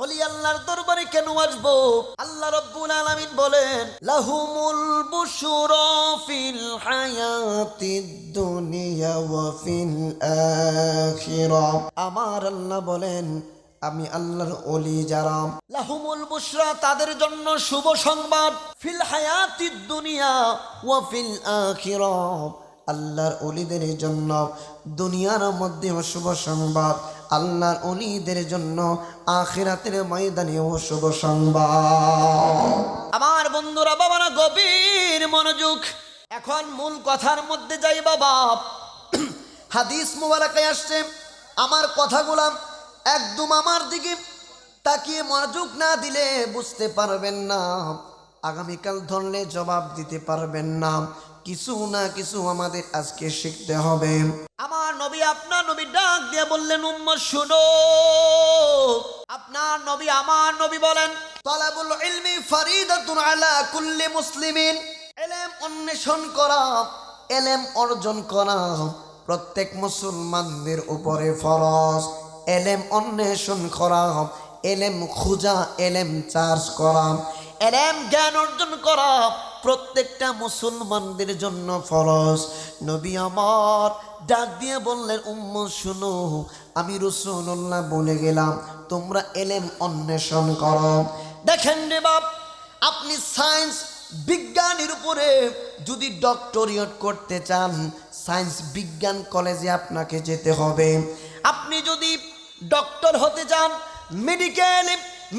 ওলি আল্লাহর দরবারে কেন আসবো? আল্লাহ রাব্বুল আলামিন বলেন, লাহুমুল বুশুরা ফিল হায়াতিদ দুনিয়া ওয়া ফিল আখিরাহ। আমার আল্লাহ বলেন, আমি আল্লাহর ওলি যারা, লাহুমুল বুশরা তাদের জন্য শুভ সংবাদ, ফিল হায়াতিদ দুনিয়া ওয়া ফিল আখিরাহ। আল্লাহর ওলিদের জন্য দুনিয়ার মধ্যে শুভ সংবাদ, আল্লাহর ওলিদের জন্য আখিরাতের ময়দানেও শুভ সংবাদ। আমার বন্ধুরা, বাবারা, গভীর মনোযোগ। এখন মূল কথার মধ্যে যাই বাবা। হাদিস মুবারাকে আসছে, আমার কথাগুলা একদম আমার দিকে তাকিয়ে মনোযোগ না দিলে বুঝতে পারবেন না, আগামীকাল ধরলে জবাব দিতে পারবেন না। কিছু না কিছু আমাদের আজকে শিখতে হবে। আমার নবী, আপনার নবী ডাক দিয়ে বললেন, উম্মত শুনো। আপনার নবী, আমার নবী বলেন, তালাবুল ইলমি ফারিদাতুন আলা কুল্লি মুসলিমিন। ইলম অন্বেষণ করা, ইলম অর্জন করা প্রত্যেক মুসলমানদের উপরে ফরজ। ইলম অন্বেষণ করা, ইলম খোঁজা, ইলম চার্জ করা, ইলম জ্ঞান অর্জন করা প্রত্যেকটা মুসলমানদের জন্য ফরজ। নবী আমার ডাক দিয়ে বললেন, উম্মত শুনো, আমি রাসূলুল্লাহ বলে গেলাম, তোমরা ইলম অন্বেষণ করো। দেখেন রে বাপ, আপনি সায়েন্স বিজ্ঞানের উপরে যদি ডক্টরিয়েট করতে চান, সায়েন্স বিজ্ঞান কলেজে আপনাকে যেতে হবে। আপনি যদি ডক্টর হতে চান,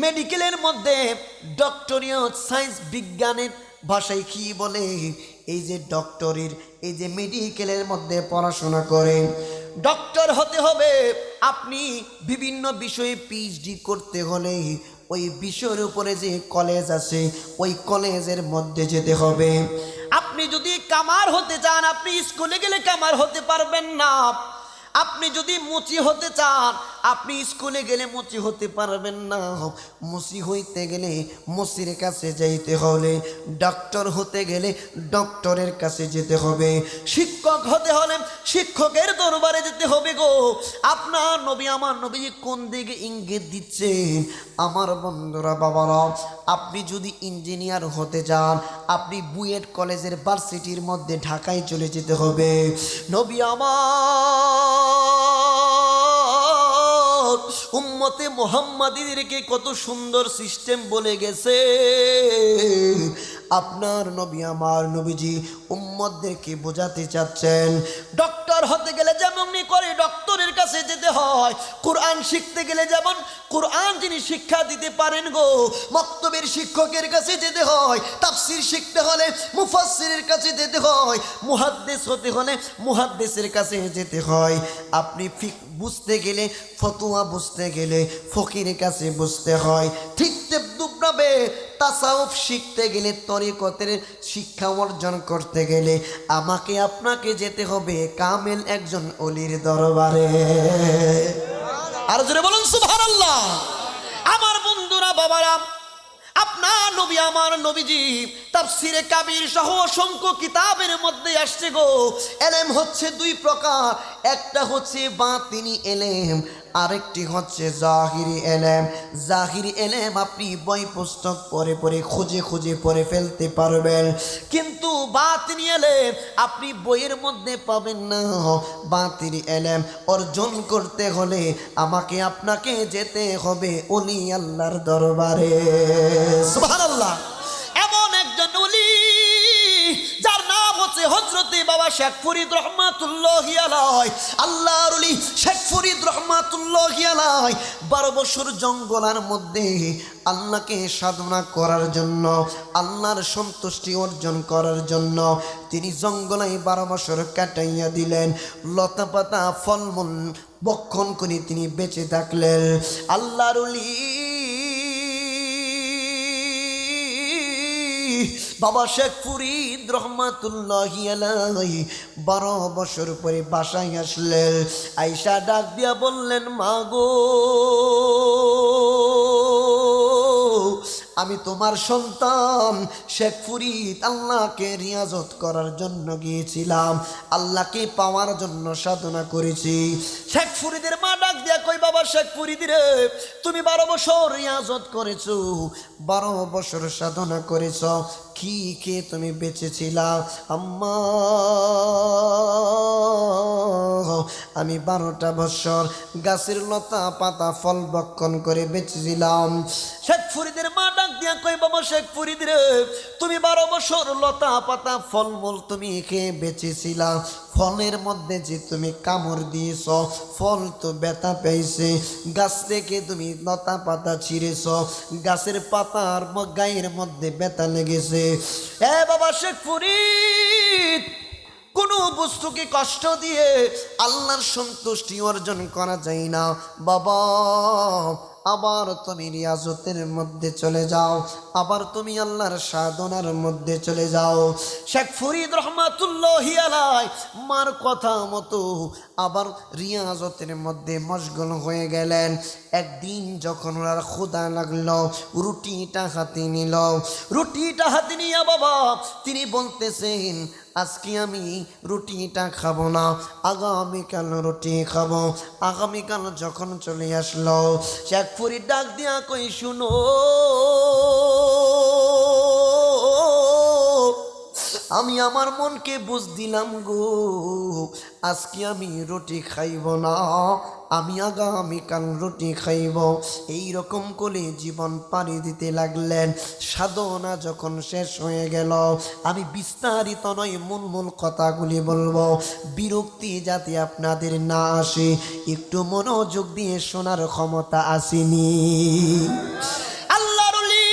মেডিকেলের মধ্যে ডক্টরিয়েট সায়েন্স বিজ্ঞানের ভাষায় কি বলে, এই যে ডক্টরের, এই যে মেডিকেলের মধ্যে পড়াশোনা করে ডক্টর হতে হবে, আপনি বিভিন্ন বিষয়ে পিএইচডি করতে হলে ওই বিষয়ের উপরে যে কলেজ আছে ওই কলেজের মধ্যে যেতে হবে। আপনি যদি কামার হতে চান, আপনি স্কুলে গেলে কামার হতে পারবেন না। আপনি যদি মুচি হতে চান, আপনি স্কুলে গেলে মুচি হতে পারবেন না। মুচি হইতে গেলে মুচির কাছে যাইতে হলে, ডক্টর হতে গেলে ডক্টরের কাছে যেতে হবে, শিক্ষক হতে হলে শিক্ষকের দরবারে যেতে হবে গো। আপনার নবী, আমার নবী কোন দিকে ইঙ্গিত দিচ্ছেন? আমার বন্ধুরা, বাবারা, আপনি যদি ইঞ্জিনিয়ার হতে চান, আপনি বুয়েট কলেজের ভার্সিটির মধ্যে ঢাকায় চলে যেতে হবে। নবী আমার উম্মতে মুহাম্মাদীদেরকে কত সুন্দর সিস্টেম বলে গেছে। আপনার নবী, আমার নবীজি উম্মতদেরকে বোঝাতে চাচ্ছেন, ডক্টর হতে গেলে যেমন করে ডক্টরের কাছে যেতে হয়, কোরআন শিখতে গেলে যেমন কোরআন যিনি শিক্ষা দিতে পারেন গো, মক্তবের শিক্ষকের কাছে যেতে হয়, তাফসীর শিখতে হলে মুফাসসিরের কাছে যেতে হয়, মুহাদ্দিস হতে হলে মুহাদ্দিসের কাছে যেতে হয়। আপনি ফিকহ বুঝতে গেলে, ফতোয়া বুঝতে গেলে ফকিরের কাছে বুঝতে হয়। ঠিক তেমনিভাবে তাসাউফ শিখতে গেলে, তরিকতের শিক্ষা অর্জন করতে গেলে আমাকে আপনাকে যেতে হবে কামেল একজন ওলির দরবারে। আর জোরে বলুন সুবহানাল্লাহ। আমার বন্ধুরা, বাবারা, আপনার নবী, আমার নবীজি তাফসীরে কাবীর সহ অসংখ্য কিতাবের মধ্যে আসছে গো, ইলম হচ্ছে দুই প্রকার, একটা হচ্ছে বাতিনি ইলম, আরেকটি হচ্ছে জাহিরি ইলম। জাহিরি ইলম আপনি বই পুস্তক পড়ে পড়ে খুঁজে খুঁজে পড়ে ফেলতে পারবেন, কিন্তু বাতিনি ইলম আপনি বইয়ের মধ্যে পাবেন না। বাতিনি ইলম অর্জন করতে হলে আমাকে আপনাকে যেতে হবে ওলি আল্লাহর দরবারে। সুবহানাল্লাহ। এমন একজন ওলি যার নাম হচ্ছে হযরতে বাবা শেখ ফরিদ রহমাতুল্লাহি আলাইহি। আল্লাহর ওলি শেখ ফরিদ রহমাতুল্লাহি আলাইহি 12 বছর জঙ্গলের মধ্যে আল্লাহকে সাধনা করার জন্য, আল্লাহর সন্তুষ্টি অর্জন করার জন্য তিনি জঙ্গলে 12 বছর কাটাইয়া দিলেন। লতা পাতা ফলমূল ভক্ষণ করে তিনি বেঁচে থাকলেন। আল্লাহর ওলি বাবা শেখ ফরিদ রহমাতুল্লাহি আলাইহি 12 বছর পরে বাসায় আসলেন। আয়েশা ডাক দিয়া বললেন, মা গো, আমি তোমার সন্তান শেখ ফরিদ আল্লাহকে রিয়াজত করার জন্য গিয়েছিলাম, আল্লাহকে পাওয়ার জন্য সাধনা করেছি। শেখ ফরিদের মা ডাক দিয়া কই, বাবা শেখ ফরিদ রে, তুমি 12 বছর রিয়াজত করেছো, 12 বছর সাধনা করেছ, কি খেয়ে তুমি বেঁচেছিলা? আম্মা, আমি 12টা বছর গাছের লতা পাতা ফল ভক্ষণ করে বেঁচেছিলাম। শেখ ফরিদের মা ডাক দিয়া কই, বাবা শেখ ফরিদ রে, তুমি 12 বছর লতা পাতা ফলমূল তুমি খেয়ে বেঁচেছিলা, ফলের মধ্যে যে তুমি কামড় দিয়েছ, ফল তো ব্যথা পেয়েছে, গাছ থেকে তুমি লতা পাতা ছিঁড়েছ, গাছের পাতার গায়ের মধ্যে ব্যথা লেগেছে। এ বাবা শেখ ফরিদ, কোনো বস্তুকে কষ্ট দিয়ে আল্লাহর সন্তুষ্টি অর্জন করা যায় না বাবা। আবার তুমি রিয়াজতের মধ্যে চলে যাও, আবার তুমি আল্লাহর সাধনার মধ্যে চলে যাও। শেখ ফরিদ রহমাতুল্লাহি আলাইহি মার কথা মতো আবার রিয়াজতের মধ্যে মশগুল হয়ে গেলেন। একদিন যখন ওনার ক্ষুধা লাগলো, রুটিটা হাতে নিল, রুটিটা হাতে নিয়ে বাবা তিনি বলতেছেন, আজকে আমি রুটিটা খাবো না, আগামীকাল রুটি খাবো। আগামীকাল যখন চলে আসলো, শেখ ফরিদ ডাক দিয়া কই, শুনো, আমি আমার মনকে বুঝ দিলাম গো, আজকে আমি রুটি খাইব না, আমি আগামীকাল রুটি খাইব। এইরকম করে জীবন পাড়ি দিতে লাগলেন। সাধনা যখন শেষ হয়ে গেল, আমি বিস্তারিত নয় মূল কথাগুলি বলবো, বিরক্তি যাতে আপনাদের না আসে, একটু মনোযোগ দিয়ে শোনার ক্ষমতা আসেনি। আল্লাহর ওলি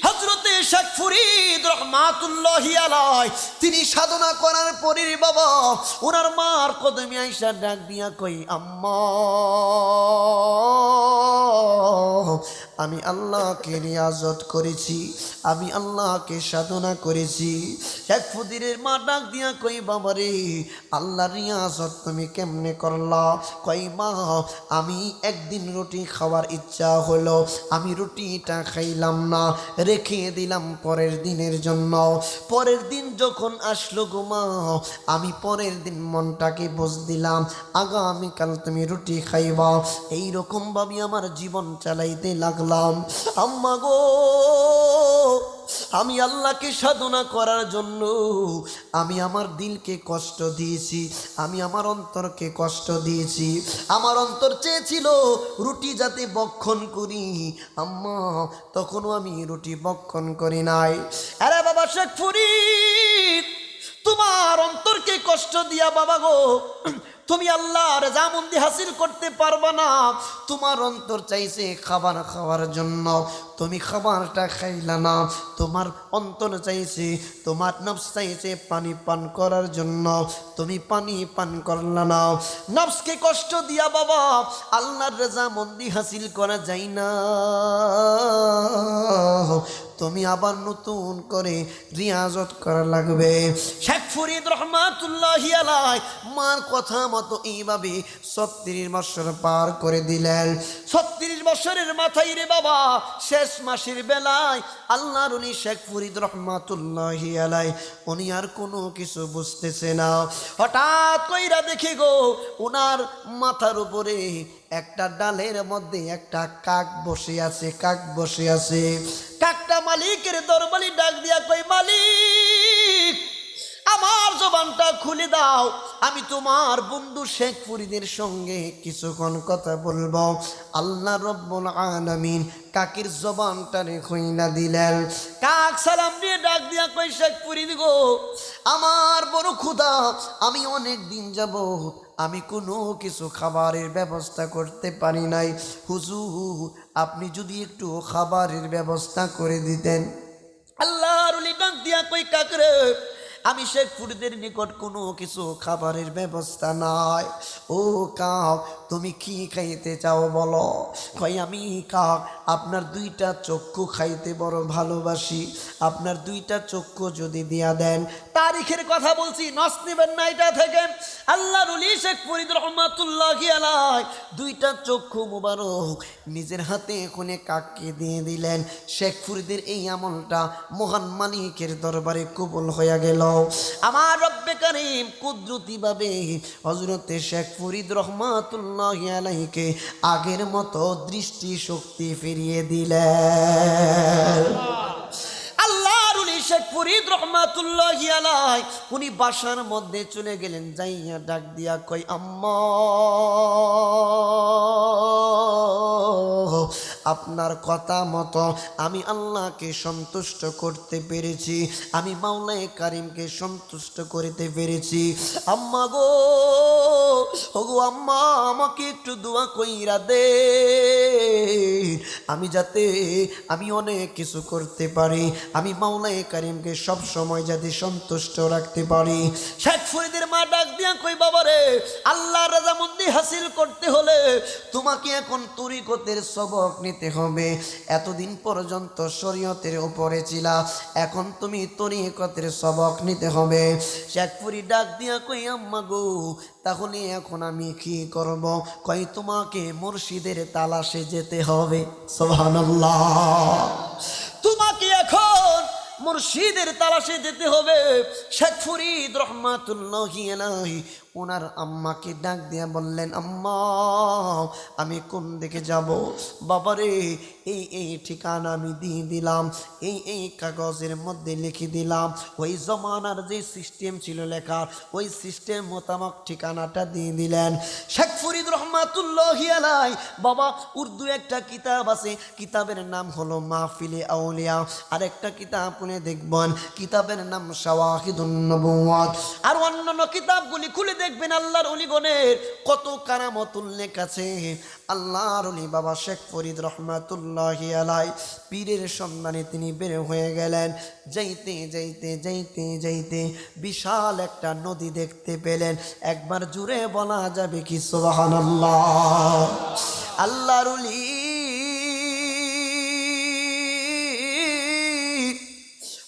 হযরতে শেখ ফরিদ রহমাতুল্লাহি আলাইহি তিনি সাধনা করার পরে বাবা ওনার মার কদমে আইসা ডাক দিয়া কই, আম্মা, আমি আল্লাহকে রিয়াজত করেছি, আমি আল্লাহকে সাধনা করেছি। শেখ ফরিদের মা ডাক দিয়া কই, বাবা রে, আল্লাহর রিয়াজত তুমি কেমনে করলা? কই, মা, আমি একদিন রুটি খাওয়ার ইচ্ছা হলো, আমি রুটিটা খাইলাম না, রেখে দিলাম পরের দিনের জন্য। পরের দিন যখন আসলো গো মা, আমি পরের দিন মনটাকে বুঝ দিলাম, আগামীকাল তুমি রুটি খাইবা। এইরকম ভাবে আমার জীবন চালাইতে লাগলাম। আম্মা গো, আমি আল্লাহকে সাধনা করার জন্য আমি আমার দিলকে কষ্ট দিয়েছি, আমি আমার অন্তরকে কষ্ট দিয়েছি। আমার অন্তর চেয়েছিল রুটি যাতে ভক্ষণ করি, আম্মা, তখনও আমি রুটি ভক্ষণ করি নাই। আরে বাবা শেখ ফরিদ, তোমার অন্তরকে কষ্ট দিয়া বাবা গো তুমি আল্লাহর রাজামন্দি হাসিল করতে পারবা না। তোমার অন্তর চাইছে খাবার খাওয়ার জন্য, তুমি খাবারটা খাইলা না। তোমার অন্তর চাইছে, তোমার নফস চাইছে পানি পান করার জন্য, তুমি পানি পান করলা না। নফসকে কষ্ট দিয়া বাবা আল্লাহর রাজামন্দি হাসিল করা যায় না। তুমি আবার নতুন করে রিয়াজত করা লাগবে। শেখ ফরিদ রহমাতুল্লাহি আলাইহি মার কথা মতো এইভাবে 36 বছর পার করে দিলেন। 36 বছরের মাথায় রে বাবা শেষ মাসের বেলায় আল্লাহর ওলি শেখ ফরিদ রহমাতুল্লাহি আলাইহি উনি আর কোনো কিছু বুঝতেছে না। হঠাৎ কইরা দেখি গো ওনার মাথার উপরে একটা ডালের মধ্যে একটা কাক বসে আছে, কাক বসে আছে। কাকটা মালিকের দরবারে ডাক দিয়া কই, মালিক, আমার জবানটা খুলে দাও, আমি তোমার বন্ধু শেখ ফরিদের সঙ্গে কিছুক্ষণ কথা বলবো। আল্লাহ রব্বুল আলামিন কাকের জবানটারে খুইলা দিলেন। কাক সালাম দিয়ে ডাক দিয়া কই, শেখ ফরিদ গো, আমার বড় ক্ষুধা, আমি অনেক দিন যাবত আমি কোনো কিছু খাবারের ব্যবস্থা করতে পারি নাই। হুজুর, আপনি যদি একটু খাবারের ব্যবস্থা করে দিতেন। আল্লাহর ওলি ডাক দিয়া কই, কাকরে, আমি শেখ ফরিদের নিকট কোনো কিছু খাবারের ব্যবস্থা নাই। ও কাক, তুমি কি খাইতে চাও বলো? কই আমি কাক আপনার দুইটা চক্ষু খাইতে বড় ভালোবাসি, আপনার দুইটা চক্ষু যদি দিয়া দেন। তারিখের কথা বলছি, নস নিবেন না এটা থেকে। আল্লাহর ওলি শেখ ফরিদ রহমাতুল্লাহি আলাইহি দুইটা চক্ষু মুবারক নিজের হাতে কোনে কাককে দিয়ে দিলেন। শেখ ফরিদের এই আমলটা মহান মালিকের দরবারে কবুল হয়ে গেল। আমার রব্বে কারীম কুদরতিভাবে হযরতে শেখ ফরিদ রহমাতুল্লাহি আলাইহিকে আগের মতো দৃষ্টি শক্তি ফিরিয়ে দিলেন। আল্লাহর ওলি শেখ ফরিদ রহমাতুল্লাহি আলাইহি উনি বাসার মধ্যে চলে গেলেন, যাইয়া ডাক দিয়া কই আম্মা, আপনার কথা মতো আমি আল্লাহকে সন্তুষ্ট করতে পেরেছি, আমি মাওলায়ে কারিমকে সন্তুষ্ট করতে পেরেছি। আম্মা গো, ওগো আম্মা, আমাকে একটু দোয়া কইরা দে, আমি যাতে আমি অনেক কিছু করতে পারি, আমি মাওলায়ে কারিমকে সব সময় যাতে সন্তুষ্ট রাখতে পারি। শেখ ফরিদের মা ডাক দিয়া কই বাবারে, আল্লাহর রাজামন্দি হাসিল করতে হলে তোমাকে এখন তরিকতের সবক নিতে হবে। এতদিন পর্যন্ত শরীয়তের উপরে ছিলা, এখন তুমি তরিকতের সবক নিতে হবে। শেখ ফরিদ ডাক দিয়া কই আম্মা গো, তাহলে এখন আমি কি করব? কই তোমাকে মুর্শিদের তালাশে যেতে হবে। সুবহানাল্লাহ, তোমাকে এখন মুর্শিদের তালাশে যেতে হবে। শেখ ফরিদ রহমাতুল্লাহি আলাইহি ওনার আম্মাকে ডাক দিয়া বললেন, আম্মা আমি কোন দিকে যাব? বাবারে, এই ঠিকানা আমি দিয়ে দিলাম, এই কাগজের মধ্যে লিখে দিলাম, ওই জমানার যে সিস্টেম ছিল লেখার ওই সিস্টেম মোতাবেক ঠিকানাটা দিয়ে দিলেন। শেখ ফরিদ রহমাতুল্লাহি আলাইহি বাবা উর্দু একটা কিতাব আছে, কিতাবের নাম হলো মাহফিলে আউলিয়া, আর একটা কিতাব খুলে দেখবেন কিতাবের নাম শাওয়াহিদুন নবুওয়াত, আর অন্যান্য কিতাবগুলি খুলে দেখবেন আল্লাহর ওলিগণের কত কারামত উল্লেখ আছে। আল্লাহর ওলি বাবা শেখ ফরিদ রহমাতুল্লাহি আলাইহি পীরের সন্ধানে তিনি বের হয়ে গেলেন। যাইতে যাইতে যাইতে যাইতে বিশাল একটা নদী দেখতে পেলেন। একবার জুড়ে বলা যাবে কি সুবহানাল্লাহ। আল্লাহর ওলি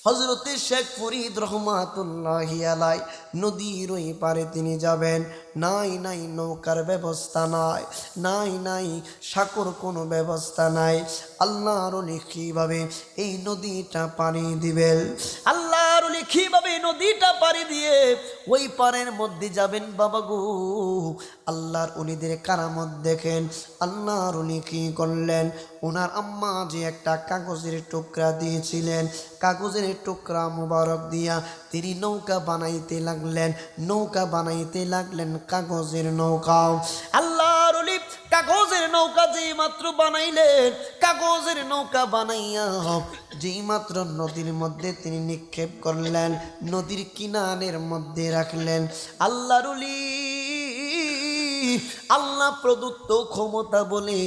হযরতে শেখ ফরিদ রহমাতুল্লাহি আলাইহি নদীর ওই পারে তিনি যাবেন। নাই নাই নৌকার ব্যবস্থা নাই, নাই নাই সাঁকোর কোনো ব্যবস্থা নাই। আল্লাহর ওলি কিভাবে এই নদীটা পানি দিবেন? আল্লাহর ওলি কিভাবে নদীটা পানি দিয়ে ওই পারের মধ্যে যাবেন? বাবা গো, আল্লাহর ওলিদের কারামত দেখেন। আল্লাহর ওলি কি করলেন? ওনার আম্মা যে একটা কাগজের টুকরা দিয়েছিলেন, কাগজের টুকরা মুবারক দিয়া তিনি নৌকা বানাইতে লাগলেন, নৌকা বানাইতে লাগলেন, কাগজের নৌকা। আল্লাহর ওলি কাগজের নৌকা যেই মাত্র বানাইলেন, কাগজের নৌকা বানাইয়া যেই মাত্র নদীর মধ্যে তিনি নিক্ষেপ করলেন, নদীর কিনারের মধ্যে রাখলেন। আল্লাহর ওলি আল্লাহ প্রদত্ত ক্ষমতা বলে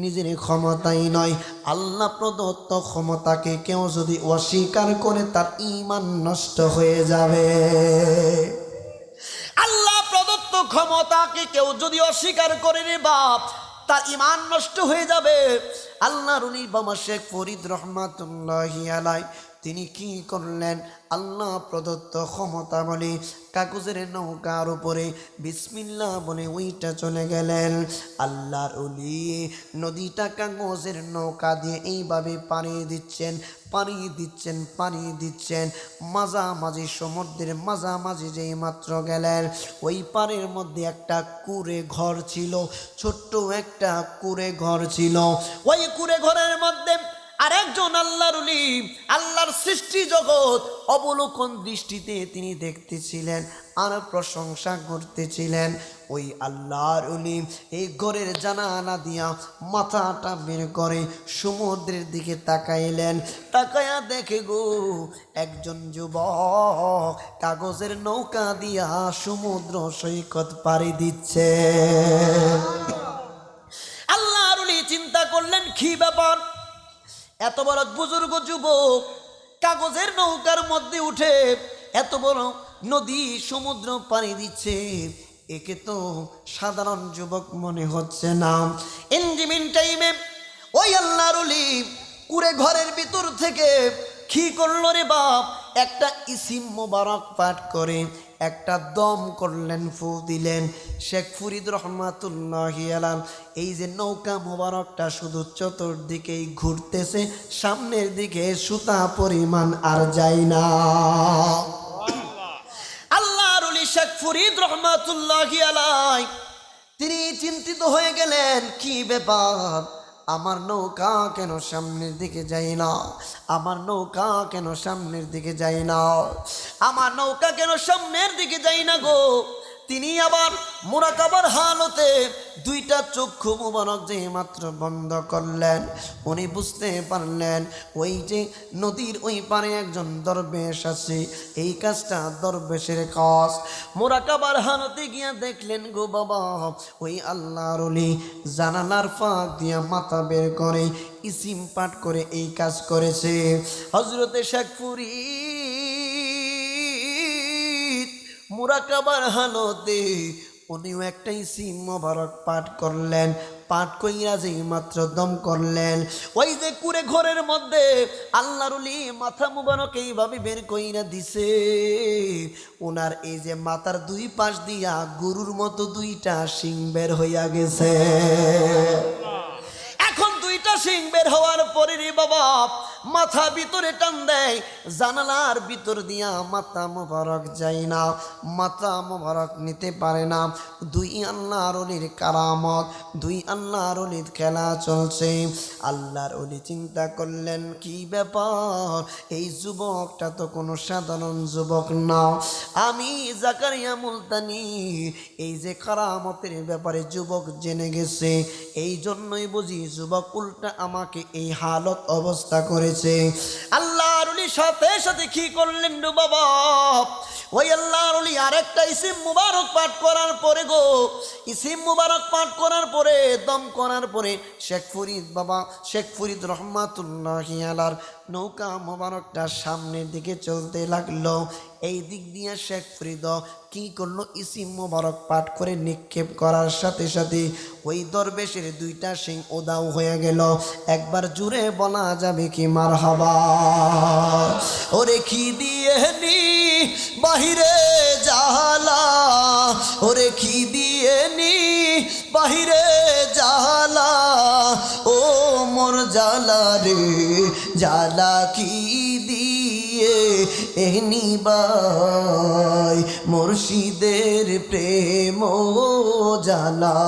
নিজের ক্ষমতাই নয়, আল্লাহ প্রদত্ত ক্ষমতাকে কেউ যদি অস্বীকার করে তার ঈমান নষ্ট হয়ে যাবে। আল্লাহ প্রদত্ত ক্ষমতাকে কেউ যদি অস্বীকার করে রে বাপ, তার ঈমান নষ্ট হয়ে যাবে। আল্লাহর ওলি বাবা শেখ ফরিদ রহমাতুল্লাহি আলাইহি তিনি কি করলেন? আল্লাহ প্রদত্ত ক্ষমতা বলে কাগজের নৌকার উপরে বিসমিল্লাহ বলে ওইটা চলে গেলেন। আল্লাহর ওলি নদীটা কাগজের নৌকা দিয়ে এইভাবে পানি দিচ্ছেন, পানি দিচ্ছেন, পানি দিচ্ছেন। মাঝামাঝি সমুদ্রের মাঝামাঝি যেই মাত্র গেলেন, ওই পাড়ের মধ্যে একটা কুঁড়ে ঘর ছিল, ছোট্ট একটা কুঁড়ে ঘর ছিল। ওই কুঁড়ে ঘরের মধ্যে আরেকজন আল্লাহর ওলি আল্লাহর সৃষ্টি জগৎ অবলোকন দৃষ্টিতে তিনি দেখতেছিলেন আর প্রশংসা করতেছিলেন। ওই আল্লাহর ওলি এই ঘরের জানালা দিয়া মাথাটা বের করে সমুদ্রের দিকে তাকাইলেন। তাকায়া দেখে গো একজন যুবক কাগজের নৌকা দিয়া সমুদ্র সৈকত পাড়ি দিচ্ছে। আল্লাহর ওলি চিন্তা করলেন কি ব্যাপার, এত বড় বুজুর্গ যুবক কাগজের নৌকার মধ্যে উঠে এত বড় নদী সমুদ্র পানি দিচ্ছে, একে তো সাধারণ যুবক মনে হচ্ছে না। ইনজিমিন টাইমে ওই আল্লাহর ওলি কুড়ে ঘরের ভিতর থেকে কি করলো রে বাপ, একটা ইসিম মোবারক পাঠ করে একটা দম করলেন, ফু দিলেন। শেখ ফরিদ রহমাতুল্লাহি আলাইহি এই যে নৌকা মোবারকটা শুধু চতুর্দিকেই ঘুরতেছে, সামনের দিকে সুতা পরিমাণ আর যায় না। আল্লাহর ওলি শেখ ফরিদ রহমাতুল্লাহি আলাইহি তিনি চিন্তিত হয়ে গেলেন, কি ব্যাপার, আমার নৌকা কেন সামনের দিকে যায় না, আমার নৌকা কেন সামনের দিকে যায় না, আমার নৌকা কেন সামনের দিকে যায় না গো। তিনি আবার মুরাকাবার হালতে দুইটা চক্ষু মুবারক যে মাত্র বন্ধ করলেন, উনি বুঝতে পারলেন ওই যে নদীর ওই পারে একজন দরবেশ আছে, এই কাজটা দরবেশের কাজ। মুরাকাবার হালতে গিয়া দেখলেন গো বাবা, ওই আল্লাহর ওলি জানালার ফাঁক দিয়া মাথা বের করে ইসিম পাঠ করে এই কাজ করেছে। হযরতে শেখ ফরিদ মুরাকাবার হালতে উনিও একটা ইসিম মোবারক পাঠ করলেন, পাঠ কইরা যে মাত্র দম করলেন, ওই যে কুড়ে ঘরের মধ্যে আল্লাহর ওলি মাথা মুবারক এইভাবে বের কইরা দিছে, ওনার এই যে মাথার দুই পাশ দিয়া গরুর মতো দুইটা শিং বের হইয়া গেছে। এখন দুইটা শিং বের হওয়ার পরে রে বাবা মাথা ভিতরে টান দেয়, জানালার ভিতর দিয়া মাথা মোবারক যায় না, মাথা মোবারক নিতে পারে না। দুই আল্লাহর ওলির কারামত, দুই আল্লাহর ওলির খেলা চলছে। আল্লাহর ওলি চিন্তা করলেন, কি ব্যাপার, এই যুবকটা তো কোনো সাধারণ যুবক না, আমি জাকারিয়া মুলতানি এই যে কারামতের ব্যাপারে যুবক জেনে গেছে, এই জন্যই বুঝি যুবক উল্টা আমাকে এই হালত অবস্থা করেছে। আল্লাহর ওলি সাথে সাথে কি করলেন রে বাবা, ওই আল্লাহর ওলি আরেকটা ইসিম মুবারক পাঠ করার পরে গো, ইসিম মুবারক পাঠ করার পরে দম করার পরে শেখ ফরিদ বাবা, শেখ ফরিদ রহমাতুল্লাহি আলাইহি নৌকা মোবারকটা সামনের দিকে চলতে লাগলো। এই দিক দিয়ে শেখ ফরিদ কি করলো, ইসিম মোবারক পাঠ করে নিক্ষেপ করার সাথে সাথে ওই দরবেশের দুইটা শিং উধাও হয়ে গেল। একবার জুড়ে বলা যাবে কি মারহাবা। ওরে কি দিয়ে নি বাহিরে জালা, ওরে কি দিয়ে নি বাহিরে জালা, ও মোর জালা রে জালা কি দিয়ে এহনি বাই, মুর্শিদের প্রেম জালা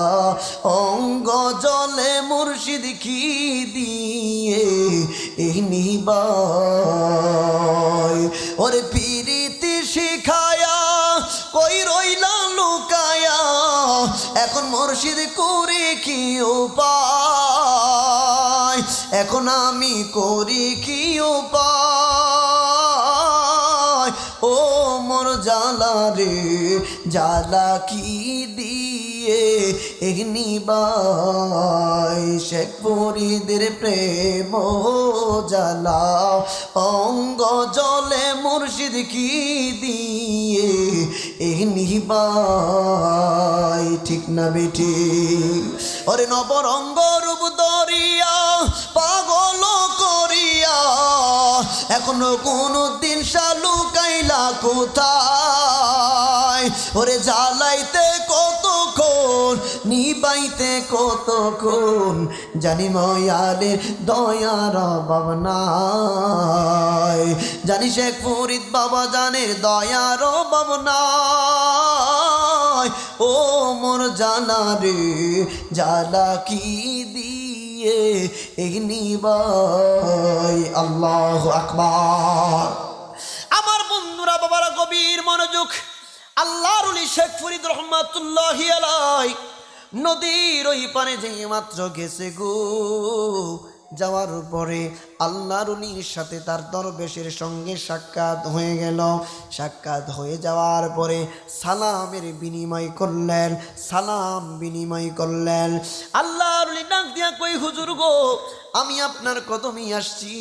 অঙ্গ জলে মুর্শিদ কি দিয়ে এহনি বাই। ওরে পিরিতি শিখায়া কই রইলা লুকায়া, এখন মুর্শিদ করে কি উপায়, এখন আমি করি কি উপায়, ও মোর জালা রে জালা কি দিয়ে এগনি বাই। শেখ ফরিদের প্রেম জালা অঙ্গ জলে মুর্শিদ কি দিয়ে এগনি বাই। ঠিক না বেটি? ওরে নবরঙ্গ রূপ দরিয়া পাগল করিয়া, এখনো কোনো দিন শালু কাইলা কোথায়, ওরে জ্বালাইতে কতক্ষণ নিবাইতে কতক্ষণ, জানি ময়ালে দয়ার অভাব নাই, জানি শেখ ফরিদ বাবা জানের দয়ার অভাব নাই, ও মোর জানা রে জালা কি দিয়ে এগনি বাই। আল্লাহু আকবার। আমার বন্ধুরা বাবারা গভীর মনোযোগ। আল্লাহর ওলি শেখ ফরিদ রহমাতুল্লাহি আলাইহি নদীর ওই পারে যে মাত্র গেছে গো, যাওয়ার পরে আল্লাহর ওলির সাথে তার দরবেশের সঙ্গে সাক্ষাৎ হয়ে গেল। সাক্ষাৎ হয়ে যাওয়ার পরে সালামের বিনিময় করলেন, সালাম বিনিময় করলেন। আল্লাহর ওলি ডাক দিয়া কই, হুজুর গো, আমি আপনার কদমেই আসছি,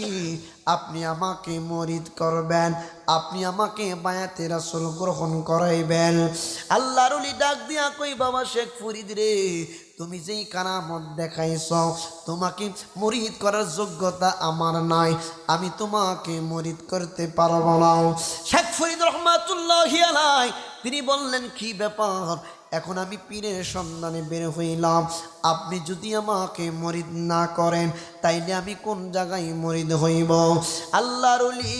আপনি আমাকে মরিদ করবেন, আপনি আমাকে বায়াতে রাসূল গ্রহণ করাইবেন। আল্লাহর ওলি ডাক দিয়া কই, বাবা শেখ ফরিদ রে, তুমি যেই কারামত দেখাইছ, তোমাকে মরিদ করার যোগ্যতা আমার নাই, আমি তোমাকে মরিদ করতে পারবো না। শেখ ফরিদ রহমাতুল্লাহি আলাইহি তিনি বললেন, কি ব্যাপার, এখন আমি পীরের সন্ধানে বের হইলাম, আপনি যদি আমাকে মরিদ না করেন তাইলে আমি কোন জায়গায় মরিদ হইব? আল্লাহর ওলি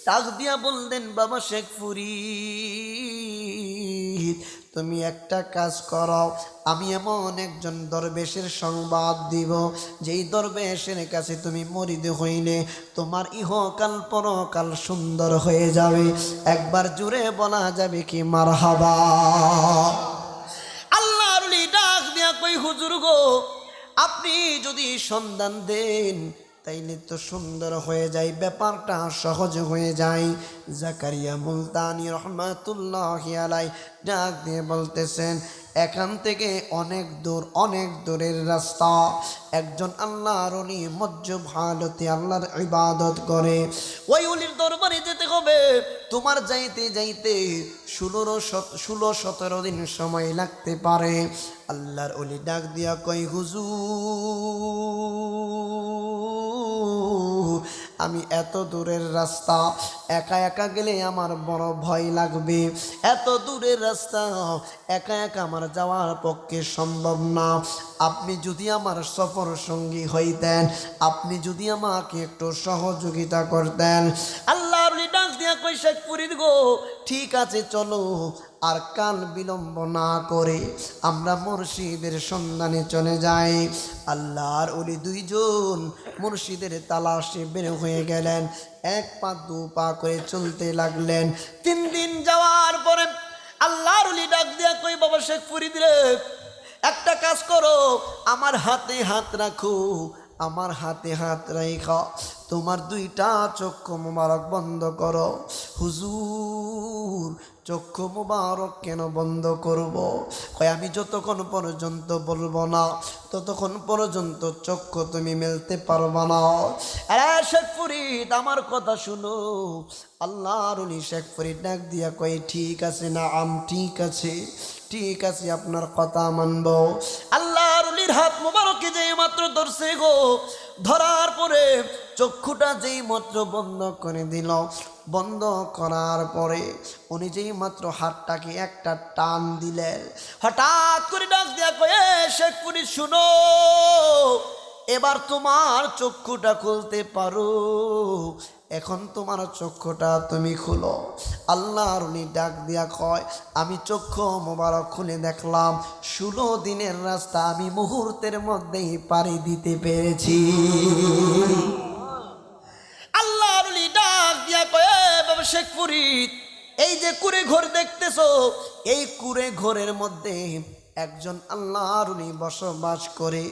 ডাক দিয়া বললেন, বাবা শেখ ফরিদ, তুমি একটা কাজ করো, আমি এমন একজন দরবেশের সংবাদ দিব, যেই দরবেশের কাছে তুমি মরিদ হইলে তোমার ইহকাল পরকাল সুন্দর হয়ে যাবে। একবার জুড়ে বলা যাবে কি মারহাবা? আল্লাহর ওলি ডাক দিয়া কই, হুজুর গো, আপনি যদি সন্ধান দেন তাইলে তো সুন্দর হয়ে যায়, ব্যাপারটা সহজ হয়ে যায়। জাকারিয়া মুলতানি রহমাতুল্লাহি আলাইহি ডাক দিয়ে বলতেছেন, এখান থেকে অনেক দূর, অনেক দূরের রাস্তা। একজন আল্লাহর ওলি মজ্জব হালতে আল্লাহর ইবাদত করে, ওই ওলির দরবারে যেতে হবে। তোমার যাইতে যাইতে 16-17 দিন সময় লাগতে পারে। আল্লাহর ওলি ডাক দিয়া কই, হুজুর, আমি এত দূরের রাস্তা একা একা গেলে আমার বড় ভয় লাগবে, এত দূরের রাস্তা একা একা আমার যাওয়ার পক্ষে সম্ভব না। আপনি যদি আমার সফর সঙ্গী হইতেন, আপনি যদি আমাকে একটু সহযোগিতা করতেন। আল্লাহর ওলি ডাক দিয়া কই, শেখ ফরিদ গো, ঠিক আছে চলো, আর কাল বিলম্ব না করে আমরা মুর্শিদের সন্ধানে চলে যাই। আল্লাহর ওলি দুইজন মুর্শিদের তালাশে বের হয়ে গেলেন, এক পা দু পা করে চলতে লাগলেন। 3 দিন যাওয়ার পরে আল্লাহর ওলি ডাক দিয়া কই, বাবা শেখ ফরিদ রে, একটা কাজ করো, আমার হাতে হাত রাখো, আমার হাতে হাত রাখো, তোমার 2টা চক্ষু মুবারক বন্ধ করো। হুজুর, চক্ষু মুবারক কেন বন্ধ করব? কয়, আমি যতক্ষণ পর্যন্ত বলবো না ততক্ষণ পর্যন্ত চক্ষু তুমি মেলতে পারবা না। আরে শেখ ফরিদ, আমার কথা শুনো। আল্লাহর ওলি শেখ ফরিদ ডাক দিয়া কয়, ঠিক আছে না ঠিক আছে, ঠিক আছে, আপনার কথা মানব। আল্লাহর ওলির হাত মুবারকে যেই মাত্র ধরছে গো, ধরার পরে চক্ষুটা যেই মাত্র বন্ধ করে দিল, বন্ধ করার পরে উনি যেই মাত্র হাতটাকে একটা টান দিলেন, হঠাৎ করে ডাক দিয়া কয়, শেখ ফরিদ শুনো, এবার তোমার চক্ষুটা খুলতে পারো, এখন তোমার চক্ষুটা তুমি খুলো। আল্লাহর ওলি ডাক দিয়া কয়, আমি চক্ষু মোবারক খুলে দেখলাম 16 দিনের রাস্তা আমি মুহূর্তের মধ্যেই পাড়ি দিতে পেরেছি। আল্লাহর ওলি ডাক দিয়া কয়, বাবা শেখ ফরিদ, এই যে কুড়ে ঘর দেখতেছো, এই কুড়ে ঘরের মধ্যে একজন আল্লাহর ওলি বসবাস করে।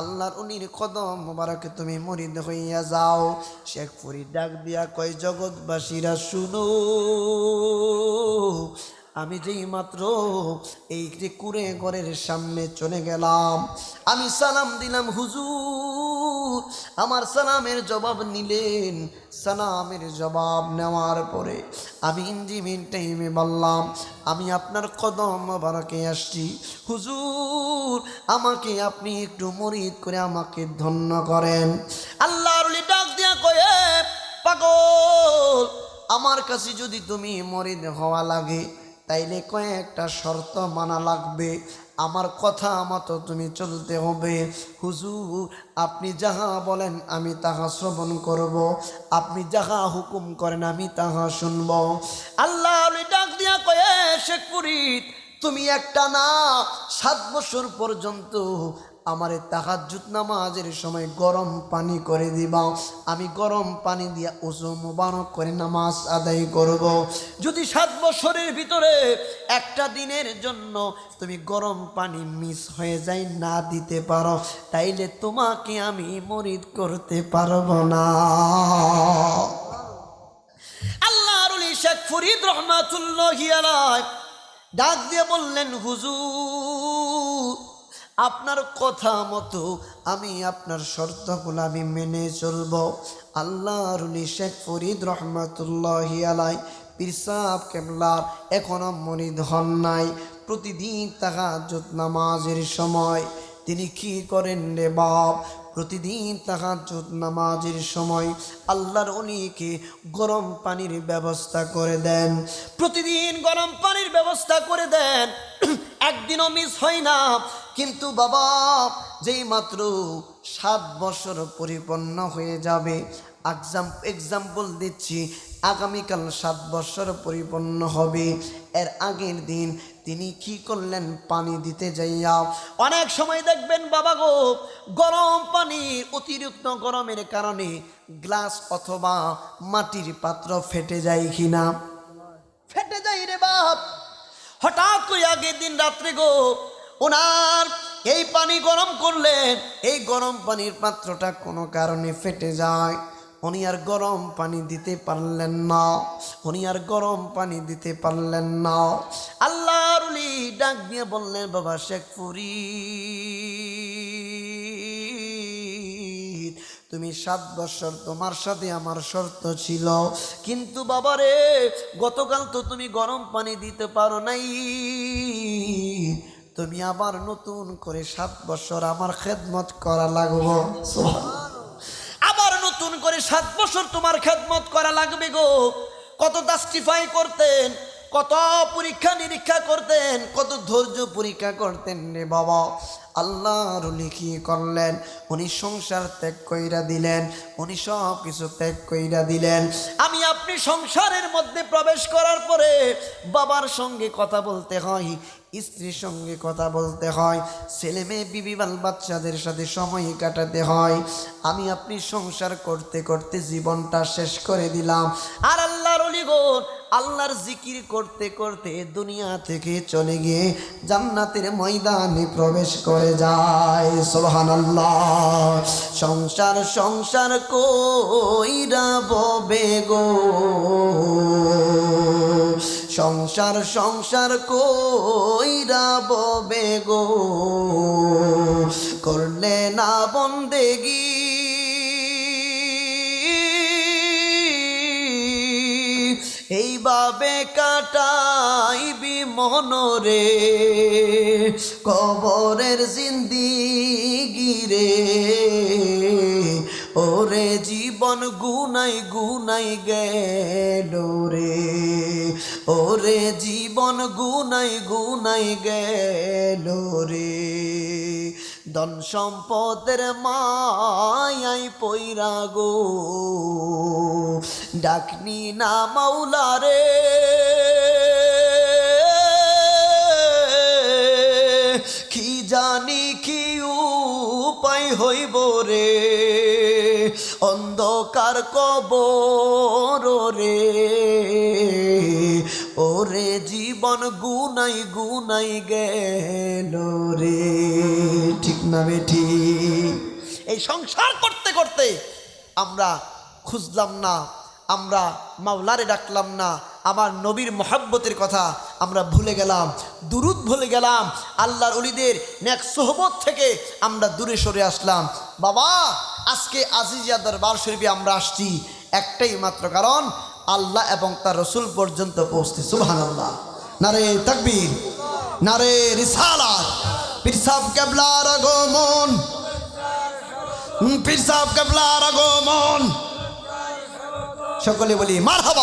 আল্লাহর ওলির কদম মোবারকে তুমি মুরিদ হইয়া যাও। শেখ ফরিদ ডাক দিয়া কয়, জগৎবাসীরা শুনো, আমি যেই মাত্র এই যে কুড়ে ঘরের সামনে চলে গেলাম, আমি সালাম দিলাম, হুজুর আমার সালামের জবাব নিলেন। সালামের জবাব নেওয়ার পরে আমি ইঞ্জিমিন টাইমে বললাম, আমি আপনার কদম মোবারকে আসছি, হুজুর আমাকে আপনি একটু মুরিদ করে আমাকে ধন্য করেন। আল্লাহর ওলি ডাক দিয়া কয়, পাগল, আমার কাছে যদি তুমি মুরিদ হওয়া লাগে তাইলে কয়েকটা শর্ত মানা লাগবে, আমার কথা মতো তুমি চলতে হবে। হুজুর আপনি যাহা বলেন আমি তাহা শ্রবণ করব, আপনি যাহা হুকুম করেন আমি তাহা শুনব। আল্লাহ ডাক দিয়া কয়, শেখ ফরিদ তুমি একটা না 7 বছর পর্যন্ত আমারে তাহাজ্জুদ নামাজের সময় গরম পানি করে দিবা, আমি গরম পানি দিয়ে ওযু মোবারক করে নামাজ আদায় করব। যদি 7 বছরের ভিতরে একটা দিনের জন্য তুমি গরম পানি মিস হয়ে যায় না দিতে পারো, তাইলে তোমাকে আমি মুরিদ করতে পারবো না। আল্লাহর ওলি শেখ ফরিদ রহমাতুল্লাহি আলাইহি ডাক দিয়ে বললেন, হুজুর আপনার কথা মতো আমি আপনার শর্তগুলো আমি মেনে চলবো। আল্লাহর ওলি শেখ ফরিদ রহমাতুল্লাহি আলাইহি পীর সাহেব কেবলা এখনো মুরিদ হন নাই। প্রতিদিন তাহাজ্জুদ নামাজের সময় তিনি কি করেন রে বাপ, প্রতিদিন তাহাজ্জুদ নামাজের সময় আল্লাহর ওলিকে গরম পানির ব্যবস্থা করে দেন, প্রতিদিন গরম পানির ব্যবস্থা করে দেন, একদিনও মিস হয় না। কিন্তু বাবা যেই মাত্র 7 বছর পরিপূর্ণ হয়ে যাবে, এক্সাম্পল দিচ্ছি, আগামীকাল 7 বছর পরিপূর্ণ হবে, এর আগের দিন তিনি কি করলেন, পানি দিতে যাইয়া অনেক সময় দেখবেন বাবা গো গরম পানির অতিরিক্ত গরমের কারণে গ্লাস অথবা মাটির পাত্র ফেটে যায় কিনা, ফেটে যায় রে বাপ। হঠাৎ করে আগের দিন রাত্রে গো ওনার এই পানি গরম করলেন, এই গরম পানির পাত্রটা কোনো কারণে ফেটে যায়, উনি আর গরম পানি দিতে পারলেন না, উনি আর গরম পানি দিতে পারলেন না। আল্লাহর ওলি ডাক দিয়ে বললেন, বাবা শেখ ফরিদ তুমি 7 বছর তোমার সাথে আমার শর্ত ছিল, কিন্তু বাবারে গতকাল তো তুমি গরম পানি দিতে পারো নাই, তুমি আবার নতুন করে 7 বছর আমার খেদমত করা লাগবে, আবার নতুন করে 7 বছর তোমার খেদমত করা লাগবে গো। কত জাস্টিফাই করতেন, কত পরীক্ষা নিরীক্ষা করতেন, কত ধৈর্য পরীক্ষা করতেন রে বাবা। আল্লাহর ওলি কি করলেন, উনি সংসার ত্যাগ কইরা দিলেন, উনি সব কিছু ত্যাগ কইরা দিলেন। আমি আপনি সংসারের মধ্যে প্রবেশ করার পরে বাবার সঙ্গে কথা বলতে হয়, স্ত্রীর সঙ্গে কথা বলতে হয়, ছেলে মেয়ে বিবি বাল বাচ্চাদের সাথে সময় কাটাতে হয়। আমি আপনি সংসার করতে করতে জীবনটা শেষ করে দিলাম, আর আল্লাহর ওলি গো আল্লাহর জিকির করতে করতে দুনিয়া থেকে চলে গিয়ে জান্নাতের ময়দানে প্রবেশ করে যায়। সুবহানাল্লাহ। সংসার সংসার কইরা ববে গো, সংসার সংসার কইরা ববে গো, করলে না বন্দেগি এইভাবে কাটাইবি মনরে, কবরের জিন্দিগি রে, ওরে জীবন গুনাই গুনাই গেল রে, ওরে জীবন গুনাই গুনাই গেল রে, ধন সম্পদের মায়াই পইরা গো, ডাকনি না মাওলা রে, কি জানি কি উপায় হইব রে, অন্ধকার কবর রে, ওরে জীবন গুনাই গুনাই গেল রে। ঠিক না বেঠি? এই সংসার করতে করতে আমরা খুঁজলাম না, আমরা মাওলারে ডাকলাম না, আমার নবীর মহব্বতের কথা আমরা ভুলে গেলাম, দুরুদ ভুলে গেলাম, আল্লাহর ওলিদের নেক সোহবত থেকে আমরা দূরে সরে আসলাম। বাবা আজকে আজিজিয়া দরবার শরীফে আমরা আসছি একটাই মাত্র কারণ, আল্লাহ এবং তার রসুল পর্যন্ত পৌঁছতে। সুবহানাল্লাহ। নারে তাকবীর, নারে রিসালাত। পীর সাহেব কেবলার আগমন, পীর সাহেব কেবলার আগমন, সকলে বলি মারহাবা।